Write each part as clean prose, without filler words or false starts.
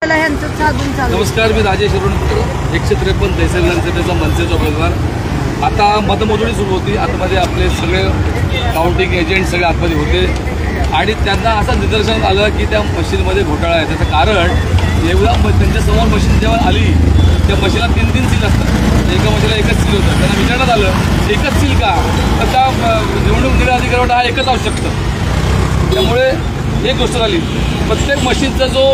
नमस्कार, मी राजेश अरुण 153 तहसील विधानसभेचा मनसेचा उमेदवार. आता मतमोजणी सुरू होती. आतमध्ये आपले सगळे काउंटिंग एजंट सगळे आतमध्ये होते आणि त्यांना असं निदर्शनात आलं की त्या मशीनमध्ये घोटाळा आहे. त्याचं कारण एवढा त्यांच्यासमोर मशीन जेव्हा आली त्या मशीनला 3 सील असतात. एका मशीनला एकच सील होतं. त्यांना विचारण्यात आलं एकच सील का, तर त्या निवडणूक निर्णय अधिकाऱ्यावर हा एकच असू शकतं. त्यामुळे एक गोष्ट झाली, प्रत्येक मशीनचा जो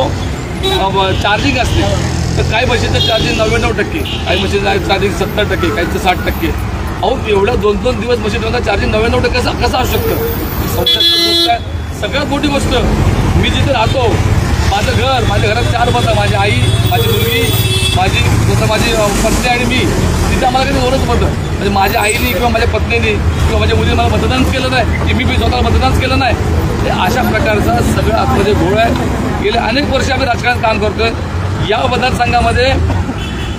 चार्जिंग असते तर काही मशीनचं चार्जिंग 99%, काही मशीनचं चार्जिंग 70%, काहीचं 60%. अहो एवढ्या 2-2 दिवस मशीनला चार्जिंग 99% कसं असू शकतं? संशयास्पद गोष्ट आहे. सगळ्यात मोठी गोष्ट, मी जिथे राहतो माझं घर, माझ्या घरात 4 मतं, माझी आई, माझी मुलगी, माझी पत्नी आणि मी. तिथे आम्हाला काही 2च मतं. म्हणजे माझ्या आईने किंवा माझ्या पत्नीने किंवा माझ्या मुलीने मला मतदानच केलं नाही की मी स्वतःला मतदानच केलं नाही. हे अशा प्रकारचा सगळं आतमध्ये घोळ आहे. गेले अनेक वर्ष आम्ही राजकारणात काम करतोय. या मतदारसंघामध्ये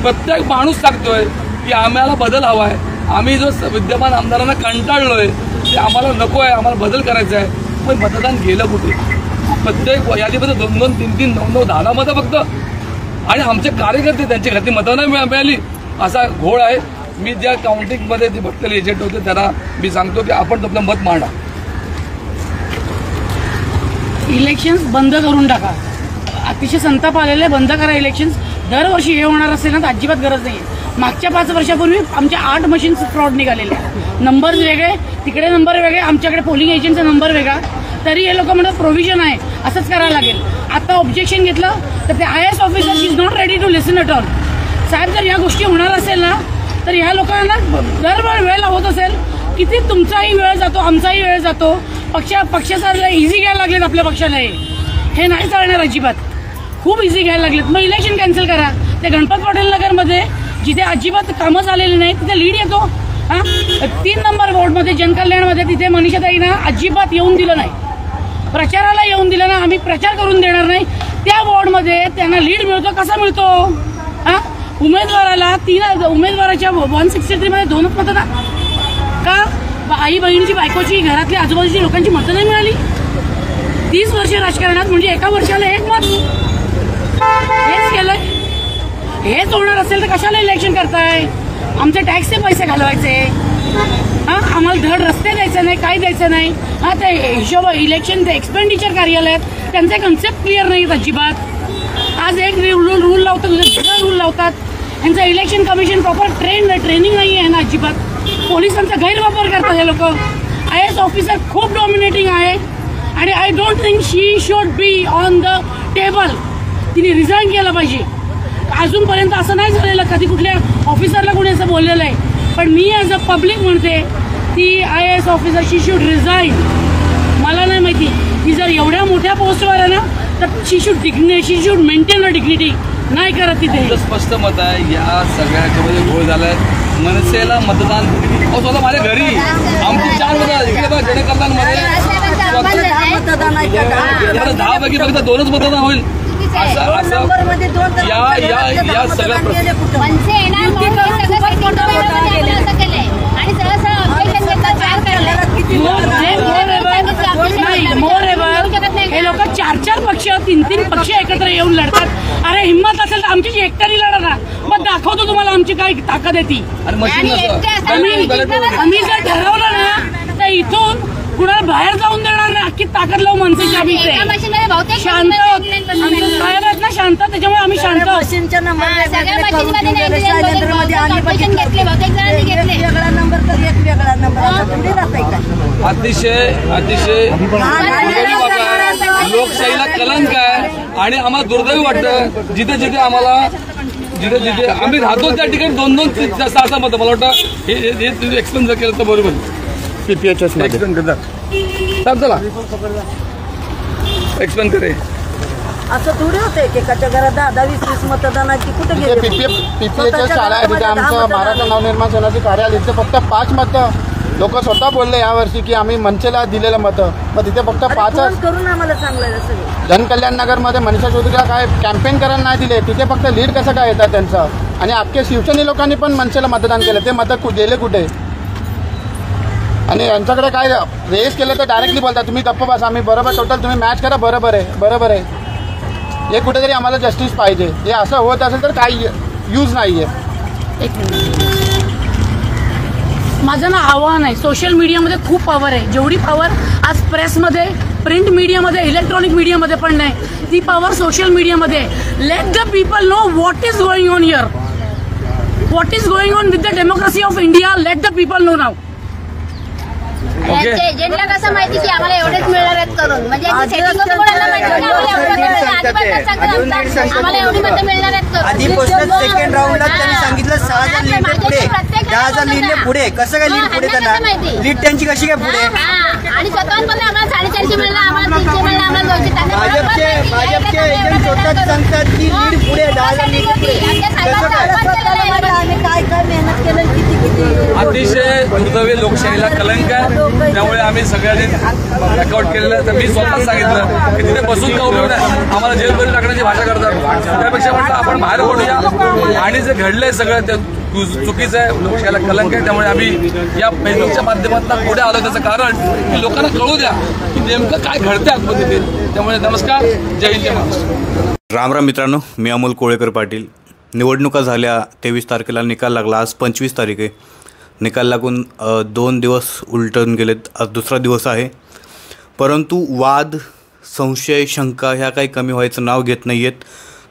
प्रत्येक माणूस सांगतोय की आम्हाला बदल हवा आहे. आम्ही जो विद्यमान आमदारांना कंटाळलोय ते आम्हाला नको आहे, आम्हाला बदल करायचा आहे. पण मतदान गेलं कुठे? प्रत्येक यादीमध्ये 2-2, 3-3, 9-9, 10 मतं फक्त. आणि आमचे कार्यकर्ते त्यांची घातली मतं नाही मिळाली, असा घोळ आहे. मी ज्या काउंटिंगमध्ये जे बसलेले एजंट होते त्यांना मी सांगतो की आपण आपलं मत मांडा. इलेक्शन्स बंद करून टाका. अतिशय संताप आलेले, बंद करा इलेक्शन्स. दरवर्षी हे होणार असेल ना तर अजिबात गरज नाही. मागच्या 5 वर्षापूर्वी आमच्या 8 मशीन्स फ्रॉड निघालेले. नंबर्स वेगळे, तिकडे नंबर वेगळे, आमच्याकडे पोलिंग एजंटचा नंबर वेगळा. तरी हे लोक म्हणतात प्रोव्हिजन आहे, असंच करायला लागेल. आता ऑब्जेक्शन घेतलं तर ते IAS officer is not ready to listen at all. साहेब, जर या गोष्टी होणार असेल ना तर ह्या लोकांना दरवेळ वेळ होत असेल. किती तुमचाही वेळ जातो, आमचाही वेळ जातो. पक्षाचा इझी घ्यायला लागलेत आपल्या पक्षाला. हे नाही चालणार अजिबात. खूप इझी घ्यायला लागलेत. मग इलेक्शन कॅन्सल करा. ते गणपत पटेल नगरमध्ये जिथे अजिबात कामं झालेली नाही तिथे लीड येतो. 3 नंबर वॉर्डमध्ये जनकल्याणमध्ये तिथे मनीषाताईंना अजिबात येऊन दिलं नाही, प्रचाराला येऊन दिलं ना. आम्ही प्रचार करून देणार नाही. त्या वॉर्डमध्ये त्यांना लीड मिळतो. कसा मिळतो? उमेदवाराला 3 उमेदवाराच्या 163 मध्ये 2च मतदान का? आई बहिणीची, बायकोची, घरातल्या आजूबाजूची लोकांची मतं नाही मिळाली. 30 वर्ष राजकारणात म्हणजे एका वर्षाला 1 मत. हेच केलंय. हेच होणार असेल तर कशाला इलेक्शन करताय? आमचे टॅक्सचे पैसे घालवायचे. आम्हाला धड रस्ते द्यायचे नाही, काही द्यायचं नाही. ते हिशोब इलेक्शन ते एक्सपेंडिचर कार्यालयात त्यांचे कन्सेप्ट क्लिअर नाहीत अजिबात. आज एक रूल लावतात, दुसरा रूल लावतात. यांचं इलेक्शन कमिशन प्रॉपर ट्रेनिंग नाही आहे ना अजिबात. पोलिसांचा गैरवापर करतात हे लोक. IAS ऑफिसर खूप डॉमिनेटिंग आहे आणि I don't think she should be on the table. तिने रिझाईन केलं पाहिजे. अजूनपर्यंत असं नाही झालेलं कधी कुठल्या ऑफिसरला कोणी असं बोललेलं आहे. पण मी ॲज अ पब्लिक म्हणते ती IAS officer she should resign. मला नाही माहिती की जर एवढ्या मोठ्या पोस्टवर आहे ना तर शी शुड मेंटेन अ डिग्निटी. नाही करत तिथे. स्पष्ट मत आहे. या सगळ्याच्यामध्ये घोळ झालाय. मनसेला मतदान स्वतः माझ्या घरी आमची 4 मतं इकडे बघा जनकल्याणमध्ये 10 पैकी फक्त 2च मतदान होईल. असं या सगळ्या हे लोक 4-4 पक्ष, 3-3 पक्ष एकत्र येऊन लढतात. अरे हिंमत असेल तर आमची एकट्याने लढा ना. मग दाखवतो तुम्हाला आमची काय ताकद आहे ती. आम्ही जर ठरवलं ना तर इथून कुणाला बाहेर जाऊन देणार नाही. अख्खी ताकद लावू मनसेची. आम्ही शांत साहेब आहेत ना, शांत. त्याच्यामुळे आम्ही शांत. अतिशय लोकशाहीला कलंक आहे आणि आम्हाला दुर्दैवी वाटतं जिथे जिथे आम्ही राहतो त्या ठिकाणी 2-2, 6-6 मतं. मला वाटतं हे एक्सप्लेन जर केलं तर बरोबर. एक्सप्लेन करतात चला एक्सप्लेन करे. असं थोडी होते एकाच्या घरात 10-20 मतदानाची कुठे गेले? पीपीएच्या शाळा आहे तिथे आमचं महाराष्ट्र नवनिर्माण सेनाचे कार्यालय. तिथे फक्त 5 मतं लोक स्वतः बोलले यावर्षी की आम्ही मनसेला दिलेलं मतं. मग तिथे फक्त 5च करून आम्हाला सांगलं. जनकल्याण नगरमध्ये मनीषा चौधरीला काय कॅम्पेन करायला नाही दिले. तिथे फक्त लीड कसं काय येतात त्यांचं. आणि अख्ख्या शिवसेने लोकांनी पण मनसेला मतदान केलं. ते मतं गेले कुठे? आणि यांच्याकडे काय रेस केलं तर डायरेक्टली बोलतात तुम्ही गप्प बस, आम्ही बरोबर टोटल तुम्ही मॅच करा, बरोबर आहे. हे कुठेतरी आम्हाला जस्टिस पाहिजे. हे असं होत असेल तर काही यूज नाही आहे. एक मिनिट. माझं ना आव्हान आहे, सोशल मीडियामध्ये खूप पॉवर आहे. जेवढी पॉवर आज प्रेसमध्ये, प्रिंट मीडियामध्ये, इलेक्ट्रॉनिक मीडियामध्ये पण नाही, ती पॉवर सोशल मीडियामध्ये आहे. Let the people know what is going on here, what is going on with the democracy of India. Let the people know now. एजंटला कसं माहिती की आम्हाला एवढेच मिळणार आहेत करून, म्हणजे आम्हाला एवढी मतं मिळणार आहेत करून. आधी पोस्टर सेकंड राऊंडला त्यांनी सांगितलं 6,000 लीड पुढे, 10,000 लीडने पुढे. कसं काय लीड पुढे करणार? लीड त्यांची कशी काय पुढे? आणि स्वतःहून पण आम्हाला 450 मिळणार, आम्हाला 300 मिळणार, आम्हाला 200. भाजपचे एजंट स्वतःच सांगतात की लीड पुढे, 10,000 लीड पुढे. आम्ही काय काय मेहनत केलं, किती अतिशय दुर्दैवी लोकशाहीला कलंक आहे. त्यामुळे आम्ही सगळ्यांनी वर्कआउट केलेलं आहे. तर मी स्वतः सांगितलं की तिथे बसून का उपयोग नाही, आम्हाला जेलमध्ये टाकण्याची भाषा करतात. त्यापेक्षा म्हटलं आपण बाहेर पडूया. आणि जे घडलंय सगळं ते चुकीचं आहे, लोकशाहीला कलंक आहे. त्यामुळे आम्ही या फेसबुकच्या माध्यमातून पुढे आलो. त्याचं कारण की लोकांना कळू द्या की नेमकं काय घडतंय आतमध्ये ते. त्यामुळे नमस्कार, जय हिंद, जय महाराष्ट्र. राम राम मित्रांनो, मी अमोल कोळेकर पाटील. निवडणुका झाल्या, 23 तारखेला निकाल लागला. आज 25 तारीख आहे. निकाल लागून 2 दिवस उलटून गेलेत. आज दुसरा दिवस आहे. परंतु वाद, संशय, शंका ह्या काही कमी व्हायचं नाव घेत नाही आहेत.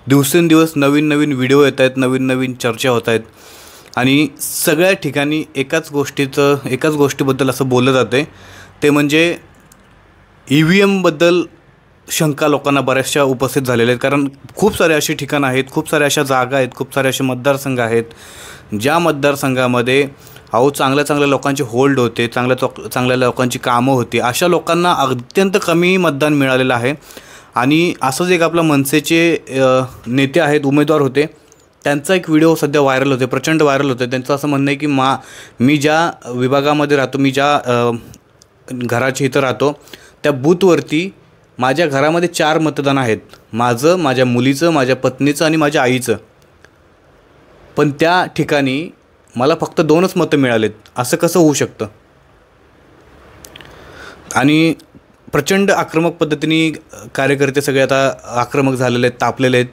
दिवसेंदिवस नवीन नवीन व्हिडिओ येत आहेत, नवीन नवीन चर्चा होत आहेत. आणि सगळ्या ठिकाणी एकाच गोष्टीबद्दल असं बोललं जातं, ते म्हणजे EVM बद्दल शंका लोकांना बऱ्याचशा उपस्थित झालेल्या आहेत. कारण खूप सारे अशी ठिकाणं आहेत, खूप साऱ्या अशा जागा आहेत, खूप सारे असे मतदारसंघ आहेत, ज्या मतदारसंघामध्ये चांगल्या लोकांचे होल्ड होते, चांगल्या लोकांची कामं होती. अशा लोकांना अत्यंत कमी मतदान मिळालेलं आहे. आणि असंच एक आपला मनसेचे नेते आहेत, उमेदवार होते, त्यांचा एक व्हिडिओ सध्या व्हायरल होते, प्रचंड व्हायरल होते. त्यांचं असं म्हणणं आहे की मी ज्या विभागामध्ये राहतो, मी ज्या घराच्या इथं राहतो, त्या बूथवरती माझ्या घरामध्ये 4 मतदान आहेत. माझं, माझ्या मुलीचं, माझ्या पत्नीचं आणि माझ्या आईचं. पण त्या ठिकाणी मला फक्त 2च मतं मिळालेत. असं कसं होऊ शकतं? आणि प्रचंड आक्रमक पद्धतीने कार्यकर्ते सगळे आता आक्रमक झालेले आहेत, तापलेले आहेत.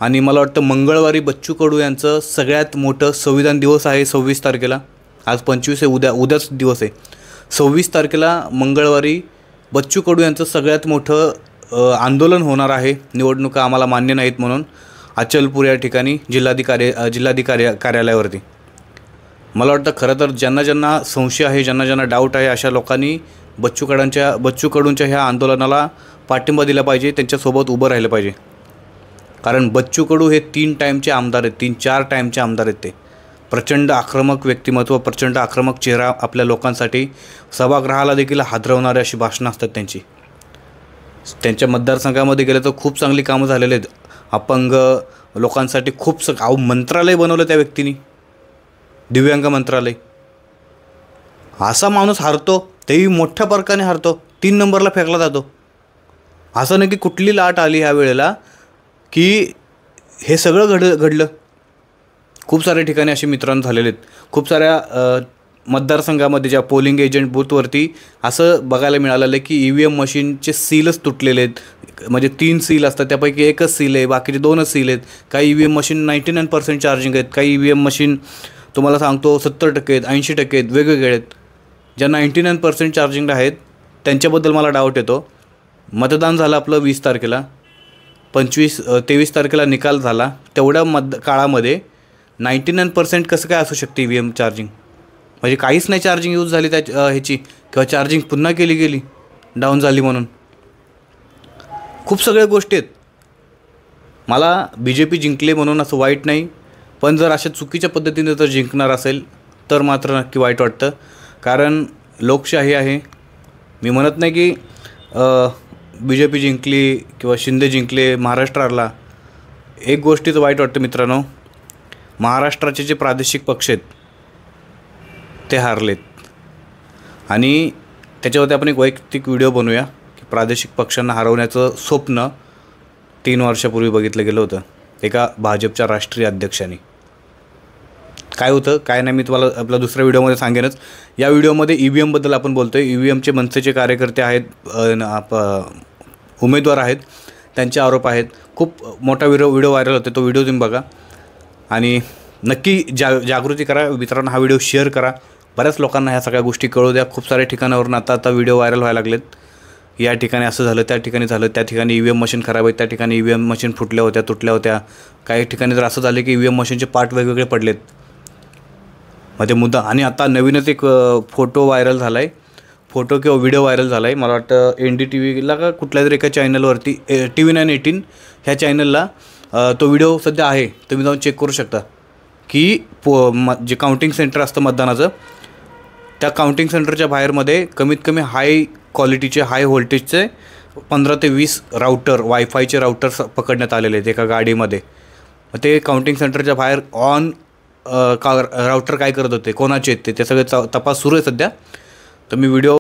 आणि मला वाटतं मंगळवारी बच्चू कडू यांचं सगळ्यात मोठं संविधान दिवस आहे 26 तारखेला. आज 25 आहे, उद्याच दिवस आहे. 26 तारखेला मंगळवारी बच्चू कडू यांचं सगळ्यात मोठं आंदोलन होणार आहे. निवडणुका आम्हाला मान्य नाहीत म्हणून अचलपूर या ठिकाणी जिल्हाधिकारी कार्यालयावरती. मला वाटतं खरं तर ज्यांना संशय आहे, ज्यांना डाऊट आहे, अशा लोकांनी बच्चू कडूंच्या ह्या आंदोलनाला पाठिंबा दिला पाहिजे, त्यांच्यासोबत उभं राहिलं पाहिजे. कारण बच्चू कडू हे 3 टाईमचे आमदार आहेत, 3-4 टाईमचे आमदार आहेत. ते प्रचंड आक्रमक व्यक्तिमत्व, प्रचंड आक्रमक चेहरा, आपल्या लोकांसाठी सभागृहाला देखील हादरवणारी अशी भाषणं असतात त्यांची. त्यांच्या मतदारसंघामध्ये गेलं तर खूप चांगली कामं झालेली आहेत. अपंग लोकांसाठी खूप मंत्रालय बनवलं त्या व्यक्तीने, दिव्यांग मंत्रालय. असा माणूस हारतो, तेही मोठ्या फरकाने हारतो, 3 नंबरला फेकला जातो. असं नाही की कुठली लाट आली ह्या वेळेला की हे सगळं घडलं. खूप साऱ्या ठिकाणी असे मित्रांनो झालेले आहेत. खूप साऱ्या मतदारसंघामध्ये ज्या पोलिंग एजंट बूथवरती असं बघायला मिळालेलं आहे की EVM मशीनचे सीलच तुटलेले आहेत. म्हणजे 3 सील असतात, त्यापैकी एकच सील आहे, बाकीचे 2च सील आहेत. काही EVM मशीन 99% चार्जिंग आहेत, काही EVM मशीन तुम्हाला सांगतो 70% आहेत, 80% आहेत, वेगवेगळे आहेत. ज्या 99% चार्जिंग आहेत त्यांच्याबद्दल मला डाऊट येतो. मतदान झालं आपलं 20 तारखेला, 23 तारखेला निकाल झाला. तेवढ्या काळामध्ये 99% कसं काय असू शकते EVM चार्जिंग? म्हणजे काहीच नाही चार्जिंग यूज झाली त्या ह्याची, किंवा चार्जिंग पुन्हा गेली डाऊन झाली म्हणून. खूप सगळ्या गोष्टी आहेत. मला BJP जिंकले म्हणून असं वाईट नाही, पण जर अशा चुकीच्या पद्धतीने जर जिंकणार असेल तर मात्र नक्की वाईट वाटतं. कारण लोकशाही आहे. मी म्हणत नाही की BJP जिंकली किंवा शिंदे जिंकले, महाराष्ट्राला. एक गोष्टीचं वाईट वाटतं मित्रांनो, महाराष्ट्राचे जे प्रादेशिक पक्ष आहेत ते हारलेत. आणि त्याच्यावरती आपण एक वैयक्तिक व्हिडिओ बनवूया की प्रादेशिक पक्षांना हरवण्याचं स्वप्न 3 वर्षापूर्वी बघितलं गेलं होतं एका भाजपच्या राष्ट्रीय अध्यक्षांनी. काय होतं काय नाही मी तुम्हाला आपल्या दुसऱ्या व्हिडिओमध्ये सांगेनच. या व्हिडिओमध्ये EVM बद्दल आपण बोलतो आहे. EVMचे मनसेचे कार्यकर्ते आहेत, उमेदवार आहेत, त्यांचे आरोप आहेत. खूप मोठा व्हिडिओ व्हायरल होते, तो व्हिडिओ तुम्ही बघा आणि नक्की जागृती करा. मित्रांनो, हा व्हिडिओ शेअर करा, बऱ्याच लोकांना ह्या सगळ्या गोष्टी कळू द्या. खूप साऱ्या ठिकाणावरून आता व्हिडिओ व्हायरल व्हायला लागलेत. या ठिकाणी असं झालं, त्या ठिकाणी झालं, त्या ठिकाणी EVM मशीन खराब आहे, त्या ठिकाणी EVM मशीन फुटल्या होत्या, तुटल्या होत्या. काही ठिकाणी तर असं झालं की EVM मशीनचे पार्ट वेगवेगळे पडलेत मध्ये मुद्दा. आणि आता नवीनच एक फोटो व्हायरल झाला आहे, फोटो किंवा व्हिडिओ व्हायरल झाला आहे. मला वाटतं NDTVला का कुठल्या तरी एका चॅनलवरती TV918 ह्या चॅनलला तो व्हिडिओ सध्या आहे. तुम्ही जाऊन चेक करू शकता की जे काउंटिंग सेंटर असतं मतदानाचं, त्या काउंटिंग सेंटरच्या बाहेरमध्ये कमीत कमी हाय क्वालिटीचे हाय व्होल्टेजचे 15 ते 20 राऊटर, वायफायचे राऊटर पकडण्यात आलेले आहेत एका गाडीमध्ये. ते काउंटिंग सेंटरच्या बाहेर राऊटर काय करत होते, कोणाचे आहेत ते सगळे तपास सुरू आहे सध्या. तर मी व्हिडिओ